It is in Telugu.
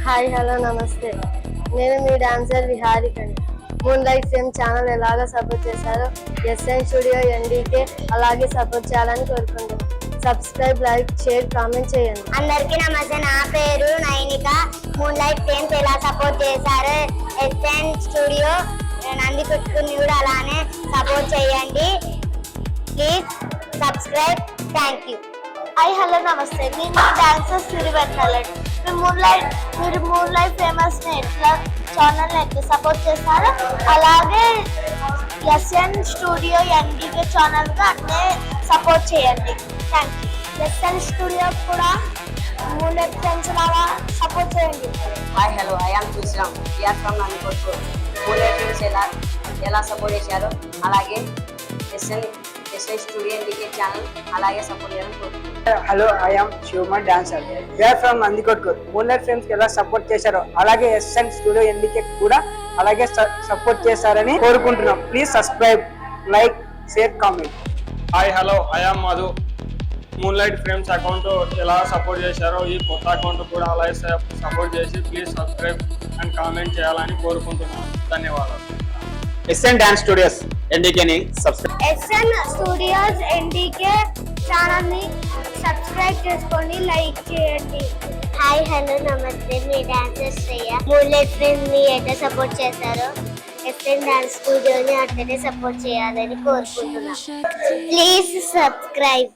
హాయ్ హలో నమస్తే. నేను మీ డాన్సర్ విహారికని. మూన్ లైఫ్ ఫేమ్ ఛానల్ ఎలాగ సపోర్ట్ చేశారో ఎస్ఎన్ స్టూడియో ఎన్డీకే అలాగే సపోర్ట్ చేయాలని కోరుకుంటున్నాను. సబ్స్క్రైబ్, లైక్, షేర్, కామెంట్ చేయండి. అందరికీ నమస్తే. నా పేరు నైనిక. మూన్ లైఫ్ ఫేమ్స్ ఎలా సపోర్ట్ చేశారో ఎస్ఎన్ స్టూడియో నందికొట్టుకుని కూడా అలానే సపోర్ట్ చేయండి. Please subscribe. Thank you. Hi hello నమస్తే. నేను డాన్సర్ సిరివెన్నెలండి. మీరు మూన్ లైఫ్ ఫేమస్ ఛానల్ ఎట్లా సపోర్ట్ చేస్తారో అలాగే ఎస్ఎన్ స్టూడియో ఎన్డీకే ఛానల్ గా అట్లే సపోర్ట్ చేయండి. Thank you. ఎస్ఎన్ స్టూడియో కూడా మూన్ లైఫ్ ఫేమ్స్ లాగా సపోర్ట్ చేయండి. హాయ్ హలో, ఐ యామ్ చూసినాం నందికొట్టు. మూన్ లైఫ్ ఫేమ్స్ ఎలా సపోర్ట్ చేశారో అలాగే ఎస్ఎన్ స్టూడియో ఎన్డీకే ఛానల్ అలాగే సపోర్ట్ చేయాలని కోరుకుంటున్నాను. Hello, I am Shivaman dancer. We're from Nandikottu. Moon life fames ఎలా సపోర్ట్ చేశారో అలాగే ఎస్ఎన్ స్టూడియో ఎన్డీకే కూడా అలాగే సపోర్ట్ చేశారని కోరుకుంటున్నాం. Please subscribe, like, share, comment. Hi hello, I yam Madhu. Moon light frames account ఎలా సపోర్ట్ చేశారో ఈ కొత్త అకౌంట్ కూడా అలాగే సపోర్ట్ చేసి ప్లీజ్ సబ్స్క్రైబ్ అండ్ కామెంట్ చేయాలని కోరుకుంటున్నాను. ధన్యవాదాలు. ఎస్ఎన్ డాన్స్ స్టూడియోస్ ఎన్డీకేని subscribe. SN studios NDK channel ని సబ్స్క్రైబ్ చేసుకోండి, లైక్ చేయండి. హాయ్ హలో నమస్తే. మీ dancer Shreya. Moon life fame ని ఎట్లా సపోర్ట్ చేశారో ఎస్ఎన్ డాన్స్ స్టూడియోని అట్లనే సపోర్ట్ చేయాలని కోరుకుంటున్నాను. Please subscribe.